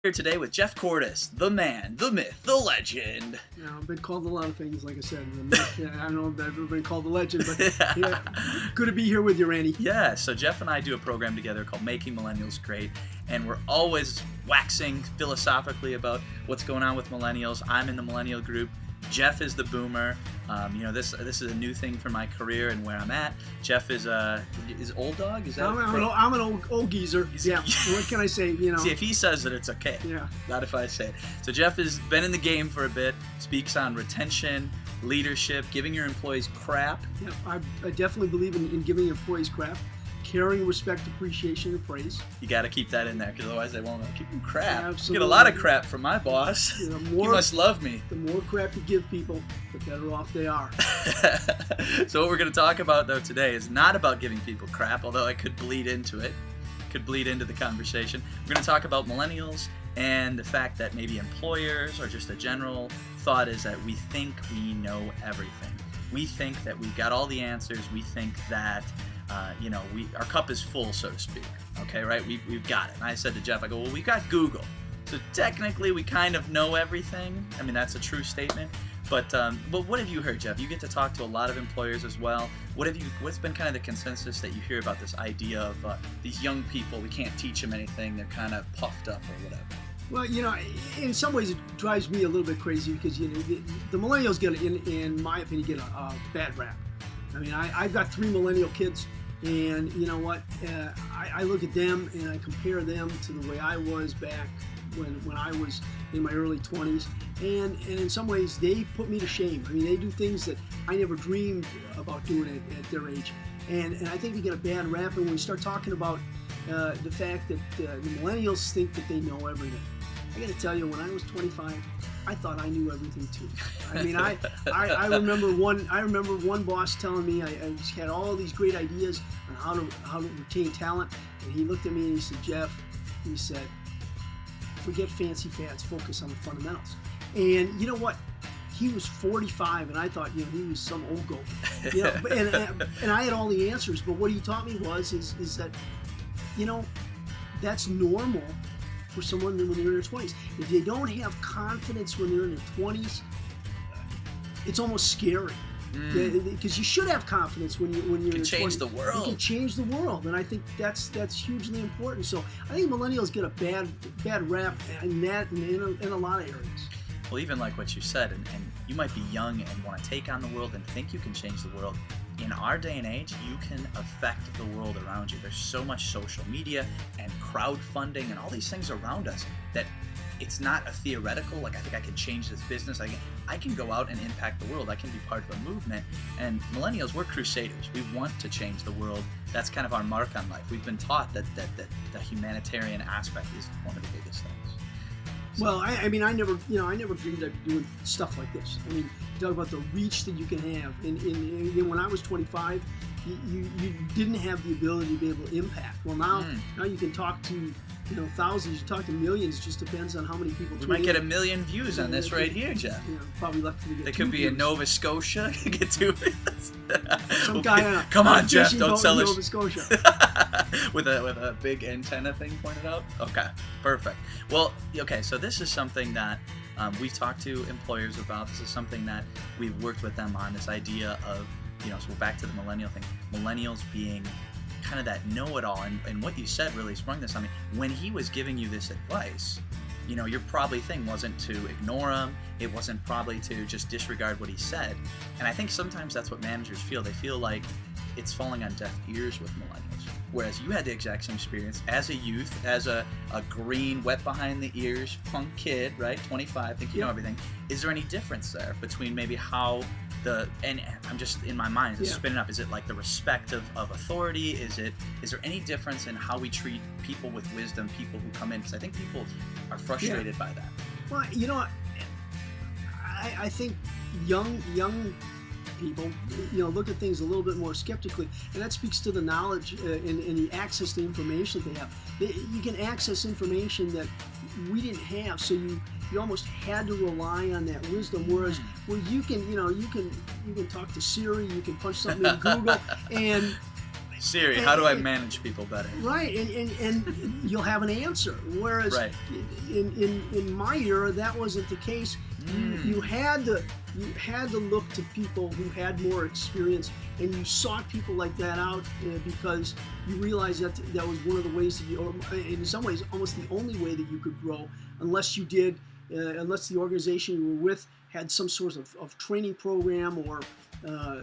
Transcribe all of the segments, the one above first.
Here today with Jeff Cordes, the man, the myth, the legend. Yeah, I've been called a lot of things, like I said. Yeah, I don't know if I've ever been called a legend, but yeah, good to be here with you, Randy. Yeah, so Jeff and I do a program together called Making Millennials Great, and we're always waxing philosophically about what's going on with millennials. I'm in the millennial group. Jeff is the boomer. This is a new thing for my career and where I'm at. Jeff is old dog. Is that? I'm an old geezer. Yeah. What can I say? See, if he says it, it's okay. Yeah. Not if I say it. So Jeff has been in the game for a bit. Speaks on retention, leadership, giving your employees crap. Yeah, I definitely believe in giving employees crap. Caring, respect, appreciation, and praise. You got to keep that in there, because otherwise they won't keep them crap. Yeah, absolutely. Get a lot of crap from my boss. He must love me. The more crap you give people, the better off they are. So what we're going to talk about, though, today is not about giving people crap, although it could bleed into it. Could bleed into the conversation. We're going to talk about millennials and the fact that maybe employers, or just a general thought, is that we think we know everything. We think that we've got all the answers. We think that our cup is full, so to speak. Okay, right? We've got it. And I said to Jeff, I go, well, we've got Google. So technically, we kind of know everything. I mean, that's a true statement. But what have you heard, Jeff? You get to talk to a lot of employers as well. What's been kind of the consensus that you hear about this idea of these young people? We can't teach them anything. They're kind of puffed up or whatever. Well, in some ways it drives me a little bit crazy because the millennials in my opinion, get a bad rap. I mean, I've got 3 millennial kids, and you know what? I look at them and I compare them to the way I was back when I was in my early 20s, and in some ways they put me to shame. I mean, they do things that I never dreamed about doing at their age, and I think they get a bad rap. And when we start talking about the fact that the millennials think that they know everything, I got to tell you, when I was 25, I thought I knew everything too. I mean, I remember one boss telling me I had all these great ideas on how to retain talent, and he looked at me and he said, Jeff, he said, forget fancy fads, focus on the fundamentals. And you know what? He was 45, and I thought, he was some old goat. And I had all the answers, but what he taught me is that, that's normal for someone when they're in their 20s. If they don't have confidence when they're in their 20s, it's almost scary. Because you should have confidence when you're in your 20s. You can change the world. You can change the world, and I think that's hugely important. So I think millennials get a bad rap in a lot of areas. Well, even like what you said, and you might be young and want to take on the world and think you can change the world. In our day and age, you can affect the world around you. There's so much social media and crowdfunding and all these things around us that it's not a theoretical, like I think I can change this business. I can go out and impact the world. I can be part of a movement. And millennials, we're crusaders. We want to change the world. That's kind of our mark on life. We've been taught that the humanitarian aspect is one of the biggest things. So. Well, I mean, I never dreamed I'd be doing stuff like this. I mean, you talk about the reach that you can have. And when I was 25, you didn't have the ability to be able to impact. Well, now you can talk to thousands. You talk to millions. It just depends on how many people. We might get 1 million views on this right here, Jeff. Probably lucky to get. They could be views. In Nova Scotia. Get 2 views. Some guy come on, Jeff. Don't sell us. us. Nova Scotia. with a big antenna thing pointed out. Okay, perfect. Well, okay. So this is something that we've talked to employers about. This is something that we've worked with them on. This idea of so back to the millennial thing. Millennials being kind of that know-it-all, and what you said really sprung this on me. When he was giving you this advice, your probably thing wasn't to ignore him. It wasn't probably to just disregard what he said. And I think sometimes that's what managers feel. They feel like it's falling on deaf ears with millennials. Whereas you had the exact same experience as a youth, as a green, wet behind the ears punk kid, right? 25, think you know everything. Is there any difference there between maybe how and I'm just in my mind just spinning up, is it like the respect of authority? Is there any difference in how we treat people with wisdom, people who come in? Because I think people are frustrated by that. Well, I think young people look at things a little bit more skeptically, and that speaks to the knowledge and the access to information they have. You can access information that we didn't have, so you almost had to rely on that wisdom. Whereas you can talk to Siri, you can punch something in Google, and Siri, how do I manage people better? Right, and you'll have an answer. Whereas Right. in my era, that wasn't the case. You had to look to people who had more experience, and you sought people like that out because you realized that that was one of the ways that you, or in some ways, almost the only way that you could grow, unless the organization you were with had some sort of training program or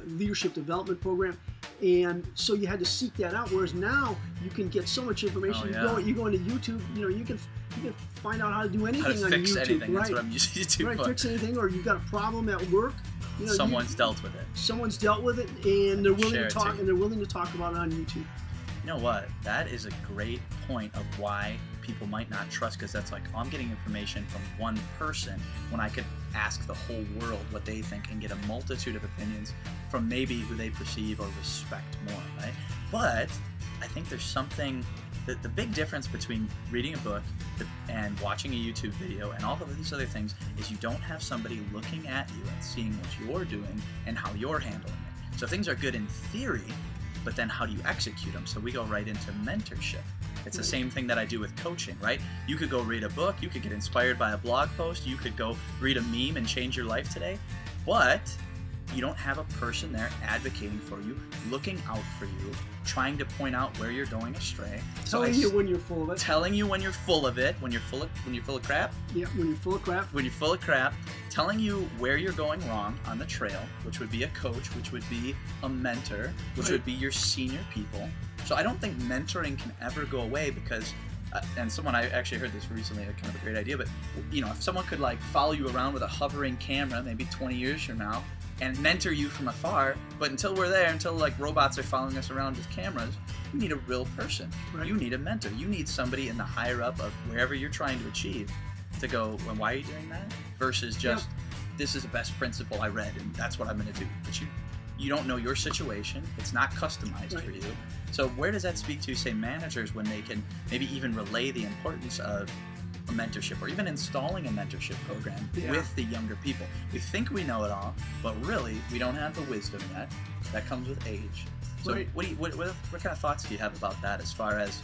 leadership development program. And so you had to seek that out. Whereas now you can get so much information. You go into YouTube. You can find out how to do anything How to on fix YouTube. anything. Right. That's what I'm using YouTube Right. for. Fix anything, or you've got a problem at work. Someone's dealt with it. Someone's dealt with it, and they're willing Share to it talk. too. And they're willing to talk about it on YouTube. You know what? That is a great point of why people might not trust, because that's like, oh, I'm getting information from one person when I could ask the whole world what they think and get a multitude of opinions from maybe who they perceive or respect more, right? But I think there's something, the big difference between reading a book and watching a YouTube video and all of these other things is you don't have somebody looking at you and seeing what you're doing and how you're handling it. So things are good in theory, but then how do you execute them? So we go right into mentorship. It's the same thing that I do with coaching, right? You could go read a book, you could get inspired by a blog post, you could go read a meme and change your life today, but you don't have a person there advocating for you, looking out for you, trying to point out where you're going astray. Telling you when you're full of it. Telling you when you're full of it, when you're full of crap. Yeah, when you're full of crap. When you're full of crap, telling you where you're going wrong on the trail, which would be a coach, which would be a mentor, which would be your senior people. So I don't think mentoring can ever go away because, and I actually heard this recently, kind of a great idea, but if someone could like follow you around with a hovering camera, maybe 20 years from now, and mentor you from afar, but until we're there, until like robots are following us around with cameras, you need a real person. Right. You need a mentor. You need somebody in the higher up of wherever you're trying to achieve to go, well, why are you doing that? Versus just, this is the best principle I read and that's what I'm going to do. But you don't know your situation. It's not customized for you. So where does that speak to, say, managers when they can maybe even relay the importance of a mentorship or even installing a mentorship program with the younger people? We think we know it all, but really we don't have the wisdom yet. That comes with age. So what kind of thoughts do you have about that as far as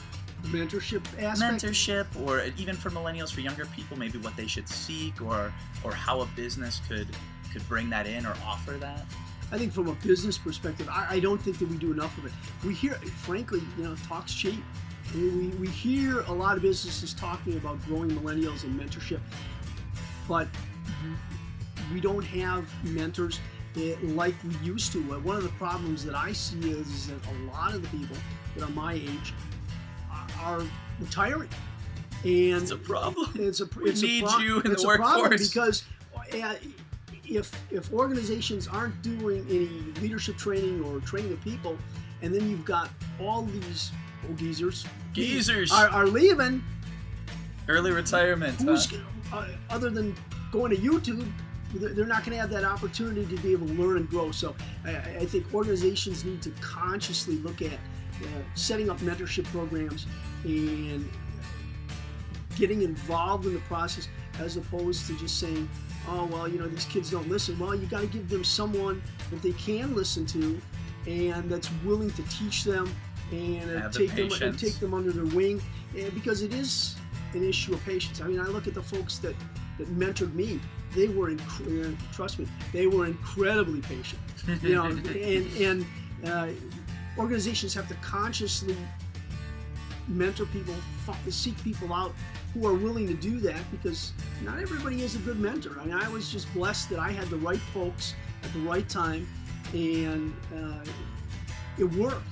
mentorship aspect? Mentorship, or even for millennials, for younger people, maybe what they should seek, or how a business could bring that in or offer that? I think from a business perspective, I don't think that we do enough of it. We hear, frankly, talk's cheap. We hear a lot of businesses talking about growing millennials and mentorship, but we don't have mentors like we used to. One of the problems that I see is that a lot of the people that are my age are retiring. And it's a problem. We need you in the workforce. It's a problem because if organizations aren't doing any leadership training or training of people, and then you've got all these geezers are leaving. Early retirement. Other than going to YouTube, they're not going to have that opportunity to be able to learn and grow. So I think organizations need to consciously look at setting up mentorship programs and getting involved in the process, as opposed to just saying, oh, well, these kids don't listen. Well, you got to give them someone that they can listen to and that's willing to teach them and take them under their wing, because it is an issue of patience. I mean, I look at the folks that mentored me. They were, trust me, they were incredibly patient. And organizations have to consciously mentor people, seek people out who are willing to do that, because not everybody is a good mentor. I mean, I was just blessed that I had the right folks at the right time, and it worked.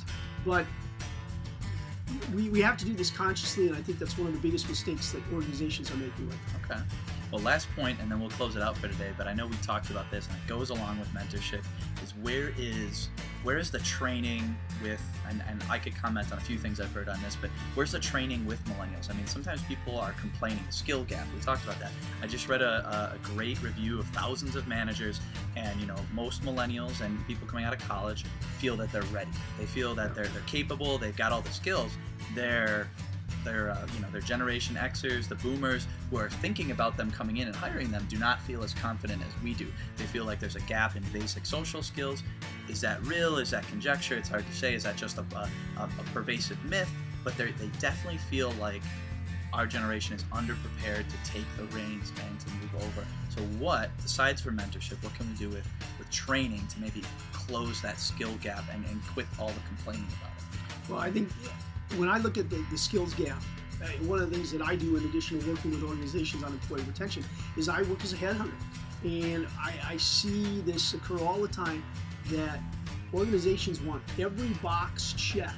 But we have to do this consciously, and I think that's one of the biggest mistakes that organizations are making right now. Okay. Well, last point, and then we'll close it out for today, but I know we talked about this, and it goes along with mentorship, is where is the training with, and I could comment on a few things I've heard on this, but where's the training with millennials? I mean, sometimes people are complaining, skill gap, we talked about that. I just read a great review of thousands of managers, and most millennials and people coming out of college feel that they're ready. They feel that they're capable, they've got all the skills. The their Generation Xers, the boomers who are thinking about them coming in and hiring them, do not feel as confident as we do. They feel like there's a gap in basic social skills. Is that real? Is that conjecture? It's hard to say. Is that just a pervasive myth? But they definitely feel like our generation is underprepared to take the reins and to move over. So what, besides for mentorship, what can we do with training to maybe close that skill gap and quit all the complaining about it? Well, I think when I look at the skills gap, one of the things that I do in addition to working with organizations on employee retention is I work as a headhunter. And I see this occur all the time, that organizations want every box checked.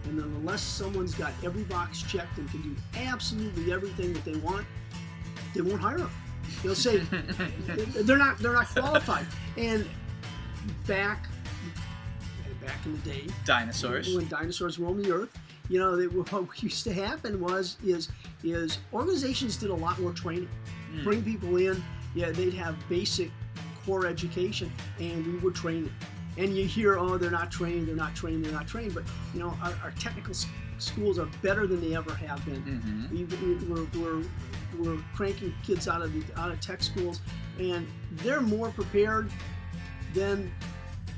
And then unless someone's got every box checked and can do absolutely everything that they want, they won't hire them. They'll say they're not qualified. And back in the day, dinosaurs, when dinosaurs roamed the earth, what used to happen is organizations did a lot more training, bring people in. Yeah, they'd have basic core education, and we would train them. And you hear, oh, they're not trained. But our technical schools are better than they ever have been. We're cranking kids out of tech schools, and they're more prepared than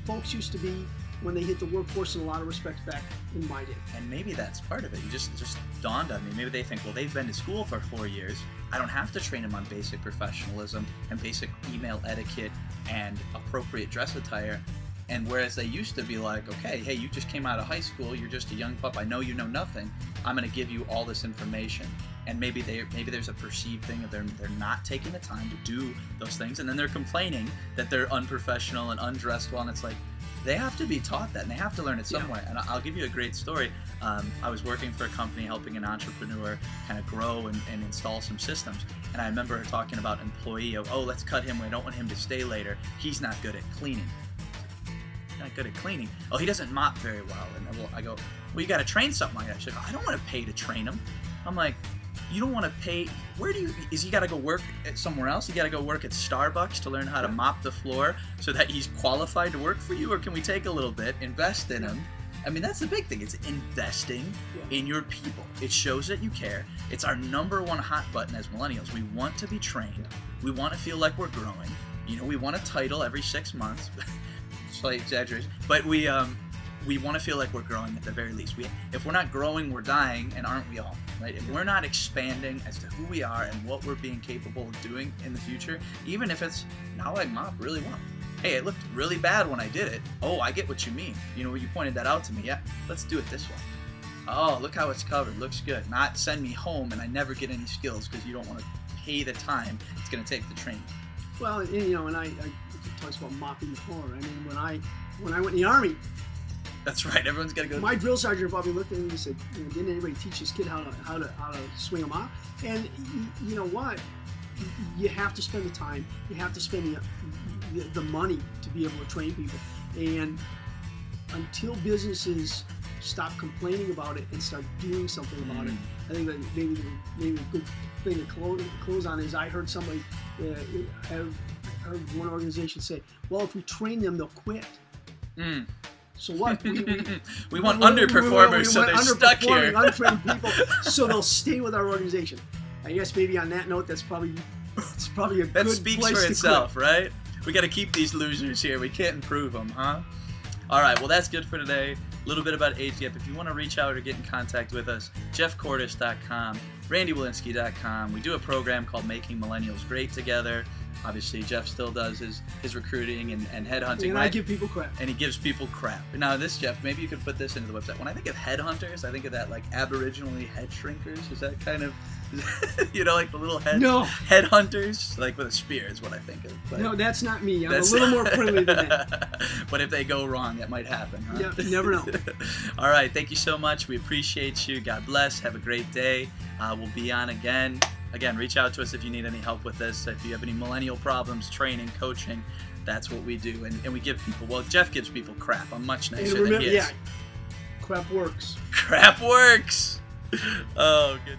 folks used to be when they hit the workforce in a lot of respects back in my day. And maybe that's part of it. You just dawned on me. Maybe they think, well, they've been to school for 4 years. I don't have to train them on basic professionalism and basic email etiquette and appropriate dress attire. And whereas they used to be like, okay, hey, you just came out of high school, you're just a young pup, I know you know nothing, I'm going to give you all this information. And maybe there's a perceived thing of they're not taking the time to do those things, and then they're complaining that they're unprofessional and undressed well, and it's like, they have to be taught that, and they have to learn it somewhere. And I'll give you a great story. I was working for a company helping an entrepreneur kind of grow and install some systems, and I remember talking about employee of, oh, let's cut him, I don't want him to stay later, he's not good at cleaning. Not good at cleaning. Oh, he doesn't mop very well. And I go, well, you got to train something like that. She's like, I don't want to pay to train him. I'm like, you don't want to pay? Is he got to go work at somewhere else? He got to go work at Starbucks to learn how to mop the floor so that he's qualified to work for you? Or can we take a little bit, invest in him? I mean, that's the big thing. It's investing in your people. It shows that you care. It's our number one hot button as millennials. We want to be trained. We want to feel like we're growing. We want a title every 6 months. Slight exaggeration, but we want to feel like we're growing at the very least. If we're not growing, we're dying, and aren't we all? Right? If we're not expanding as to who we are and what we're being capable of doing in the future, even if it's, now I mop really well. Hey, it looked really bad when I did it. Oh, I get what you mean. You pointed that out to me. Yeah, let's do it this way. Oh, look how it's covered. Looks good. Not send me home and I never get any skills because you don't want to pay the time it's going to take to train. Well, and I talks about mopping the floor. I mean, when I went in the Army, that's right. Everyone's got to go. My drill sergeant probably looked at me and said, "Didn't anybody teach this kid how to swing a mop?" And you know what? You have to spend the time. You have to spend the money to be able to train people. And until businesses stop complaining about it and start doing something about it, I think that maybe a good thing to close on is I heard somebody. I heard one organization say, well, if we train them, they'll quit. So what? We want underperformers, so they're stuck here. Untrained people, so they'll stay with our organization. I guess maybe on that note, that's probably a good place to quit. That speaks for itself, right? We got to keep these losers here. We can't improve them, huh? All right, well, that's good for today. A little bit about Age Gap. If you want to reach out or get in contact with us, jeffcortis.com, randywolinsky.com. We do a program called Making Millennials Great together. Obviously, Jeff still does his recruiting and headhunting. And I give people crap. And he gives people crap. Now, Jeff, maybe you could put this into the website. When I think of headhunters, I think of that, like, aboriginally head shrinkers. Is that kind of, like the little headhunters? Like with a spear is what I think of. But no, that's not me. I'm a little more friendly than that. But if they go wrong, that might happen, huh? Yeah, you never know. All right, thank you so much. We appreciate you. God bless. Have a great day. We'll be on again. Again, reach out to us if you need any help with this. If you have any millennial problems, training, coaching, that's what we do. And we give people, well, Jeff gives people crap. I'm much nicer than he is. Yeah, crap works. Crap works. Oh, good.